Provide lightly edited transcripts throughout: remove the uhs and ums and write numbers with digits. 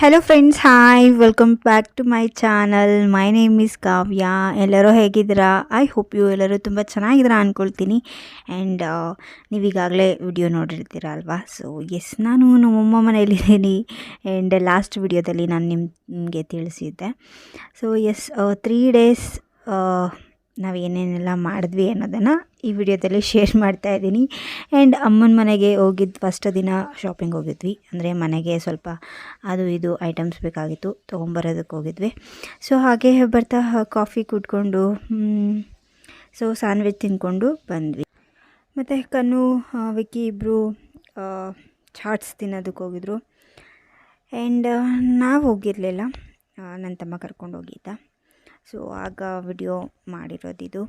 Hello friends, hi, welcome back to my channel. My name is Kavya. ಎಲ್ಲರೂ ಹೇಗಿದ್ದೀರಾ? I hope you ಎಲ್ಲರೂ ತುಂಬ ಚೆನ್ನಾಗಿದ್ದೀರಾ ಅಂದ್ಕೊಳ್ತೀನಿ. ಆ್ಯಂಡ್ ನೀವೀಗಾಗಲೇ ವಿಡಿಯೋ ನೋಡಿರ್ತೀರ ಅಲ್ವಾ? ಸೊ ಎಸ್, ನಾನು ನಮ್ಮಮ್ಮ ಮನೆಯಲ್ಲಿದ್ದೀನಿ. ಆ್ಯಂಡ್ ಲಾಸ್ಟ್ ವಿಡಿಯೋದಲ್ಲಿ ನಾನು ನಿಮಗೆ ತಿಳಿಸಿದ್ದೆ. ಸೊ ಎಸ್, 3 ಡೇಸ್ ನಾವು ಏನೇನೆಲ್ಲ ಮಾಡಿದ್ವಿ ಅನ್ನೋದನ್ನು ಈ ವಿಡಿಯೋದಲ್ಲಿ ಶೇರ್ ಮಾಡ್ತಾ ಇದ್ದೀನಿ. ಆ್ಯಂಡ್ ಅಮ್ಮನ ಮನೆಗೆ ಹೋಗಿದ್ದು ಫಸ್ಟ್ ದಿನ ಶಾಪಿಂಗ್ ಹೋಗಿದ್ವಿ. ಅಂದರೆ ಮನೆಗೆ ಸ್ವಲ್ಪ ಅದು ಇದು ಐಟಮ್ಸ್ ಬೇಕಾಗಿತ್ತು, ತೊಗೊಂಬರೋದಕ್ಕೆ ಹೋಗಿದ್ವಿ. ಸೊ ಹಾಗೆ ಬರ್ತಾ ಕಾಫಿ ಕುಡ್ಕೊಂಡು ಸೊ ಸ್ಯಾಂಡ್ವಿಚ್ ತಿಂದ್ಕೊಂಡು ಬಂದ್ವಿ. ಮತ್ತು ಕಣ್ಣು, ವಿಕ್ಕಿ ಇಬ್ಬರು ಚಾಟ್ಸ್ ತಿನ್ನೋದಕ್ಕೆ ಹೋಗಿದ್ರು. ಆ್ಯಂಡ್ ನಾವು ಹೋಗಿರಲಿಲ್ಲ, ನನ್ನ ತಮ್ಮ ಕರ್ಕೊಂಡು ಹೋಗಿದ್ದ. ಸೊ ಆಗ ವಿಡಿಯೋ ಮಾಡಿರೋದಿದು.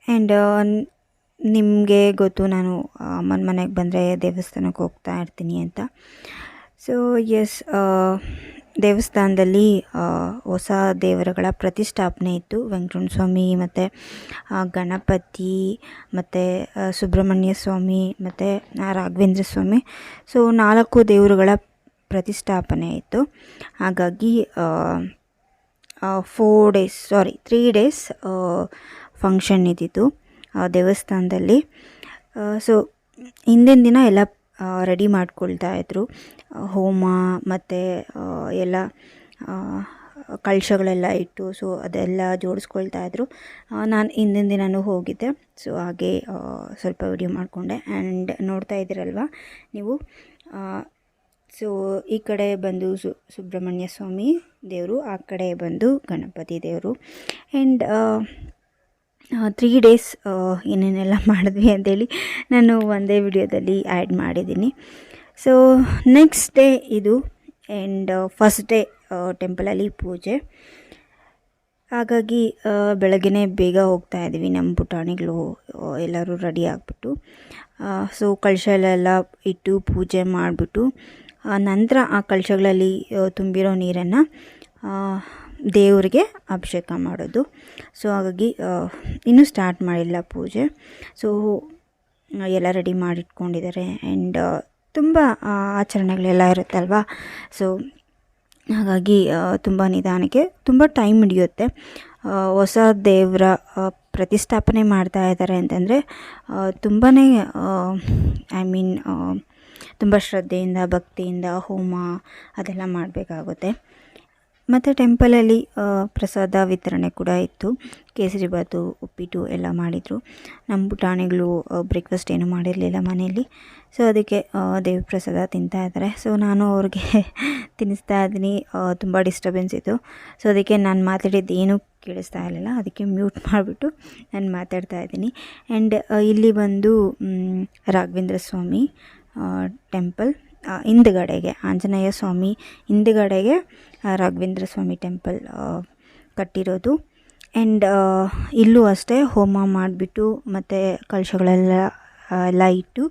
ಆ್ಯಂಡ್ ನಿಮಗೆ ಗೊತ್ತು, ನಾನು ಅಮ್ಮನ ಮನೆಗೆ ಬಂದರೆ ದೇವಸ್ಥಾನಕ್ಕೆ ಹೋಗ್ತಾ ಇರ್ತೀನಿ ಅಂತ. ಸೊ ಎಸ್, ದೇವಸ್ಥಾನದಲ್ಲಿ ಹೊಸ ದೇವರುಗಳ ಪ್ರತಿಷ್ಠಾಪನೆ ಇತ್ತು. ವೆಂಕಟರಮಣ ಸ್ವಾಮಿ ಮತ್ತು ಗಣಪತಿ ಮತ್ತು ಸುಬ್ರಹ್ಮಣ್ಯ ಸ್ವಾಮಿ ಮತ್ತು ರಾಘವೇಂದ್ರ ಸ್ವಾಮಿ. ಸೊ 4 ದೇವರುಗಳ ಪ್ರತಿಷ್ಠಾಪನೆ ಇತ್ತು. ಹಾಗಾಗಿ 3 ಡೇಸ್ ಫಂಕ್ಷನ್ ಇದ್ದಿತ್ತು ದೇವಸ್ಥಾನದಲ್ಲಿ. ಸೊ ಹಿಂದಿನ ದಿನ ಎಲ್ಲ ರೆಡಿ ಮಾಡ್ಕೊಳ್ತಾಯಿದ್ರು. ಹೋಮ ಮತ್ತು ಎಲ್ಲ ಕಳಶಗಳೆಲ್ಲ ಇಟ್ಟು ಸೊ ಅದೆಲ್ಲ ಜೋಡಿಸ್ಕೊಳ್ತಾಯಿದ್ರು. ನಾನು ಹಿಂದಿನ ದಿನವೂ ಹೋಗಿದ್ದೆ. ಸೊ ಹಾಗೆ ಸ್ವಲ್ಪ ವಿಡಿಯೋ ಮಾಡಿಕೊಂಡೆ. ಆ್ಯಂಡ್ ನೋಡ್ತಾ ಇದ್ದೀರಲ್ವ ನೀವು. ಸೊ ಈ ಕಡೆ ಬಂದು ಸುಬ್ರಹ್ಮಣ್ಯ ಸ್ವಾಮಿ ದೇವರು, ಆ ಕಡೆ ಬಂದು ಗಣಪತಿ ದೇವರು. ಆ್ಯಂಡ್ 3 ಡೇಸ್ ಏನೇನೆಲ್ಲ ಮಾಡಿದ್ವಿ ಅಂತೇಳಿ ನಾನು ಒಂದೇ ವಿಡಿಯೋದಲ್ಲಿ ಆ್ಯಡ್ ಮಾಡಿದ್ದೀನಿ. ಸೊ ನೆಕ್ಸ್ಟ್ ಡೇ ಇದು. ಆ್ಯಂಡ್ ಫಸ್ಟ್ ಡೇ ಟೆಂಪಲಲ್ಲಿ ಪೂಜೆ. ಹಾಗಾಗಿ ಬೆಳಗ್ಗೆ ಬೇಗ ಹೋಗ್ತಾ ಇದ್ದೀವಿ. ನಮ್ಮ ಪುಟಾಣಿಗಳು ಎಲ್ಲರೂ ರೆಡಿ ಆಗಿಬಿಟ್ಟು ಸೊ ಕಳಶಲೆಲ್ಲ ಇಟ್ಟು ಪೂಜೆ ಮಾಡಿಬಿಟ್ಟು ನಂತರ ಆ ಕಳಶಗಳಲ್ಲಿ ತುಂಬಿರೋ ನೀರನ್ನು ದೇವರಿಗೆ ಅಭಿಷೇಕ ಮಾಡೋದು. ಸೊ ಹಾಗಾಗಿ ಇನ್ನೂ ಸ್ಟಾರ್ಟ್ ಮಾಡಿಲ್ಲ ಪೂಜೆ. ಸೊ ಎಲ್ಲ ರೆಡಿ ಮಾಡಿಟ್ಕೊಂಡಿದ್ದಾರೆ. ಆ್ಯಂಡ್ ತುಂಬ ಆಚರಣೆಗಳೆಲ್ಲ ಇರುತ್ತಲ್ವ. ಸೊ ಹಾಗಾಗಿ ತುಂಬ ನಿಧಾನಕ್ಕೆ ತುಂಬ ಟೈಮ್ ಹಿಡಿಯುತ್ತೆ. ಹೊಸ ದೇವರ ಪ್ರತಿಷ್ಠಾಪನೆ ಮಾಡ್ತಾ ಇದ್ದಾರೆ ಅಂತಂದರೆ ತುಂಬಾ ತುಂಬ ಶ್ರದ್ಧೆಯಿಂದ ಭಕ್ತಿಯಿಂದ ಹೋಮ ಅದೆಲ್ಲ ಮಾಡಬೇಕಾಗುತ್ತೆ. ಮತ್ತು ಟೆಂಪಲಲ್ಲಿ ಪ್ರಸಾದ ವಿತರಣೆ ಕೂಡ ಇತ್ತು. ಕೇಸರಿಬಾತು, ಉಪ್ಪಿಟ್ಟು ಎಲ್ಲ ಮಾಡಿದರು. ನಮ್ಮ ಪುಟಾಣಿಗಳು ಬ್ರೇಕ್ಫಾಸ್ಟ್ ಏನೂ ಮಾಡಿರಲಿಲ್ಲ ಮನೆಯಲ್ಲಿ. ಸೊ ಅದಕ್ಕೆ ದೇವ್ರ ಪ್ರಸಾದ ತಿಂತಾಯಿದ್ದಾರೆ. ಸೊ ನಾನು ಅವ್ರಿಗೆ ತಿನ್ನಿಸ್ತಾ ಇದ್ದೀನಿ. ತುಂಬ ಡಿಸ್ಟರ್ಬೆನ್ಸ್ ಇತ್ತು. ಸೊ ಅದಕ್ಕೆ ನಾನು ಮಾತಾಡಿದ್ದು ಏನೂ ಕೇಳಿಸ್ತಾ ಇರಲಿಲ್ಲ. ಅದಕ್ಕೆ ಮ್ಯೂಟ್ ಮಾಡಿಬಿಟ್ಟು ನಾನು ಮಾತಾಡ್ತಾ ಇದ್ದೀನಿ. ಆ್ಯಂಡ್ ಇಲ್ಲಿ ಬಂದು ರಾಘವೇಂದ್ರ ಸ್ವಾಮಿ ಟೆಂಪಲ್ ಹಿಂದುಗಡೆಗೆ, ಆಂಜನೇಯ ಸ್ವಾಮಿ ಹಿಂದುಗಡೆಗೆ ರಾಘವೇಂದ್ರ ಸ್ವಾಮಿ ಟೆಂಪಲ್ ಕಟ್ಟಿರೋದು. ಆ್ಯಂಡ್ ಇಲ್ಲೂ ಅಷ್ಟೇ ಹೋಮ ಮಾಡಿಬಿಟ್ಟು ಮತ್ತು ಕಳಶಗಳೆಲ್ಲ ಇಟ್ಟು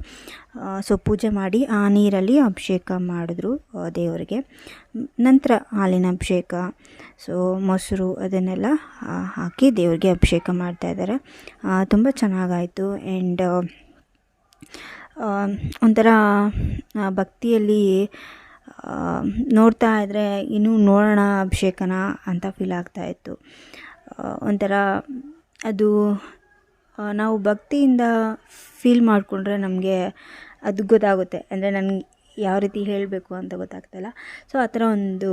ಸೊ ಪೂಜೆ ಮಾಡಿ ಆ ನೀರಲ್ಲಿ ಅಭಿಷೇಕ ಮಾಡಿದ್ರು ದೇವರಿಗೆ. ನಂತರ ಹಾಲಿನ ಅಭಿಷೇಕ, ಸೊ ಮೊಸರು ಅದನ್ನೆಲ್ಲ ಹಾಕಿ ದೇವರಿಗೆ ಅಭಿಷೇಕ ಮಾಡ್ತಾಯಿದ್ದಾರೆ. ತುಂಬ ಚೆನ್ನಾಗಾಯಿತು. ಆ್ಯಂಡ್ ಒಂಥರ ಭಕ್ತಿಯಲ್ಲಿ ನೋಡ್ತಾ ಇದ್ದರೆ ಇನ್ನೂ ನೋಡೋಣ ಅಭಿಷೇಕನ ಅಂತ ಫೀಲ್ ಆಗ್ತಾಯಿತ್ತು. ಒಂಥರ ಅದು ನಾವು ಭಕ್ತಿಯಿಂದ ಫೀಲ್ ಮಾಡಿಕೊಂಡ್ರೆ ನಮಗೆ ಅದು ಗೊತ್ತಾಗುತ್ತೆ. ಅಂದರೆ ನನಗೆ ಯಾವ ರೀತಿ ಹೇಳಬೇಕು ಅಂತ ಗೊತ್ತಾಗ್ತಾಯಿಲ್ಲ. ಸೊ ಆ ಥರ ಒಂದು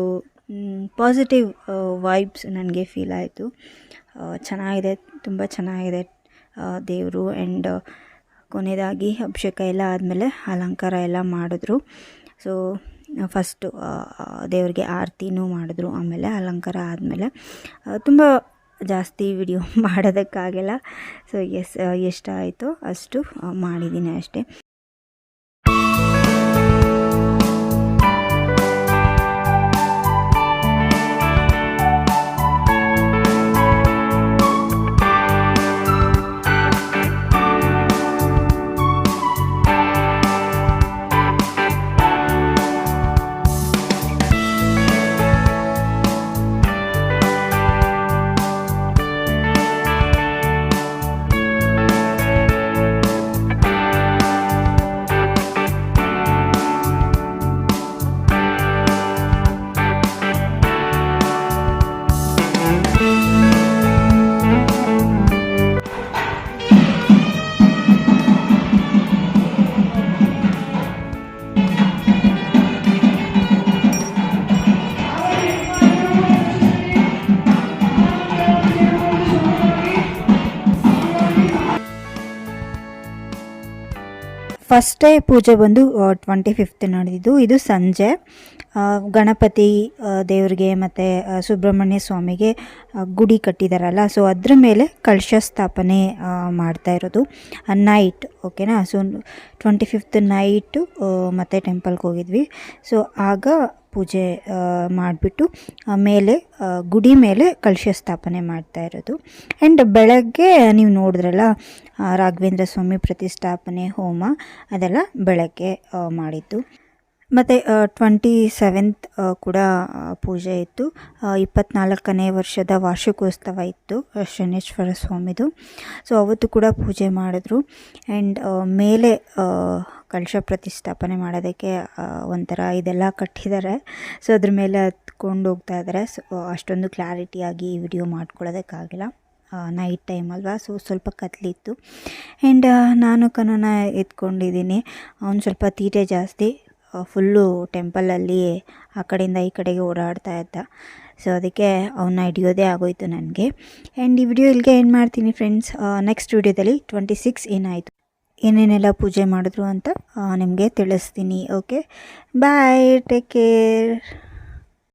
ಪಾಸಿಟಿವ್ ವೈಬ್ಸ್ ನನಗೆ ಫೀಲ್ ಆಯಿತು. ಚೆನ್ನಾಗಿದೆ, ತುಂಬ ಚೆನ್ನಾಗಿದೆ ದೇವರು. ಆ್ಯಂಡ್ ಕೊನೆಯದಾಗಿ ಅಭಿಷೇಕ ಎಲ್ಲ ಆದಮೇಲೆ ಅಲಂಕಾರ ಎಲ್ಲ ಮಾಡಿದ್ರು. ಸೊ ಫಸ್ಟು ದೇವರಿಗೆ ಆರತಿನೂ ಮಾಡಿದ್ರು. ಆಮೇಲೆ ಅಲಂಕಾರ ಆದಮೇಲೆ ತುಂಬ ಜಾಸ್ತಿ ವಿಡಿಯೋ ಮಾಡೋದಕ್ಕಾಗಿಲ್ಲ. ಸೊ ಎಸ್, ಎಷ್ಟಾಯಿತೋ ಅಷ್ಟು ಮಾಡಿದ್ದೀನಿ ಅಷ್ಟೇ. ಫಸ್ಟ್ ಡೇ ಪೂಜೆ ಬಂದು 25th ನಡೆದಿದ್ದು. ಇದು ಸಂಜೆ ಗಣಪತಿ ದೇವರಿಗೆ ಮತ್ತು ಸುಬ್ರಹ್ಮಣ್ಯ ಸ್ವಾಮಿಗೆ ಗುಡಿ ಕಟ್ಟಿದಾರಲ್ಲ, ಸೊ ಅದ್ರ ಮೇಲೆ ಕಳಶ ಸ್ಥಾಪನೆ ಮಾಡ್ತಾ ಇರೋದು ನೈಟ್. ಓಕೆನಾ. ಸೊ 25th ನೈಟು ಮತ್ತು ಟೆಂಪಲ್ಗೆ ಹೋಗಿದ್ವಿ. ಸೊ ಆಗ ಪೂಜೆ ಮಾಡಿಬಿಟ್ಟು ಮೇಲೆ ಗುಡಿ ಮೇಲೆ ಕಳಶ ಸ್ಥಾಪನೆ ಮಾಡ್ತಾ ಇರೋದು. ಆ್ಯಂಡ್ ಬೆಳಗ್ಗೆ ನೀವು ನೋಡಿದ್ರಲ್ಲ ರಾಘವೇಂದ್ರ ಸ್ವಾಮಿ ಪ್ರತಿಷ್ಠಾಪನೆ ಹೋಮ, ಅದೆಲ್ಲ ಬೆಳಗ್ಗೆ ಮಾಡಿದ್ದು. ಮತ್ತು 27th ಕೂಡ ಪೂಜೆ ಇತ್ತು. 24ನೇ ವರ್ಷದ ವಾರ್ಷಿಕೋತ್ಸವ ಇತ್ತು ಶನೇಶ್ವರ ಸ್ವಾಮಿದು. ಸೊ ಅವತ್ತು ಕೂಡ ಪೂಜೆ ಮಾಡಿದ್ರು. ಆ್ಯಂಡ್ ಮೇಲೆ ಕಳಶ ಪ್ರತಿಷ್ಠಾಪನೆ ಮಾಡೋದಕ್ಕೆ ಒಂಥರ ಇದೆಲ್ಲ ಕಟ್ಟಿದ್ದಾರೆ. ಸೊ ಅದ್ರ ಮೇಲೆ ಹತ್ಕೊಂಡು ಹೋಗ್ತಾ ಇದ್ದಾರೆ. ಸೊ ಅಷ್ಟೊಂದು ಕ್ಲಾರಿಟಿಯಾಗಿ ವಿಡಿಯೋ ಮಾಡ್ಕೊಳ್ಳೋದಕ್ಕಾಗಿಲ್ಲ, ನೈಟ್ ಟೈಮ್ ಅಲ್ವಾ, ಸೊ ಸ್ವಲ್ಪ ಕತ್ಲಿತ್ತು. ಆ್ಯಂಡ್ ನಾನು ಕನನ ಎತ್ಕೊಂಡಿದ್ದೀನಿ. ಅವ್ನು ಸ್ವಲ್ಪ ತೀಟೆ ಜಾಸ್ತಿ, ಫುಲ್ಲು ಟೆಂಪಲಲ್ಲಿ ಆ ಕಡೆಯಿಂದ ಈ ಕಡೆಗೆ ಓಡಾಡ್ತಾ ಇದ್ದ. ಸೊ ಅದಕ್ಕೆ ಅವನ್ನ ಹಿಡಿಯೋದೇ ಆಗೋಯ್ತು ನನಗೆ. ಆ್ಯಂಡ್ ಈ ವಿಡಿಯೋ ಇಲ್ಲಿಗೆ ಏನು ಮಾಡ್ತೀನಿ ಫ್ರೆಂಡ್ಸ್. ನೆಕ್ಸ್ಟ್ ವಿಡಿಯೋದಲ್ಲಿ 26 ಏನಾಯಿತು, ಏನೇನೆಲ್ಲ ಪೂಜೆ ಮಾಡಿದ್ರು ಅಂತ ನಿಮಗೆ ತಿಳಿಸ್ತೀನಿ. ಓಕೆ, ಬಾಯ್, ಟೇಕ್ ಕೇರ್.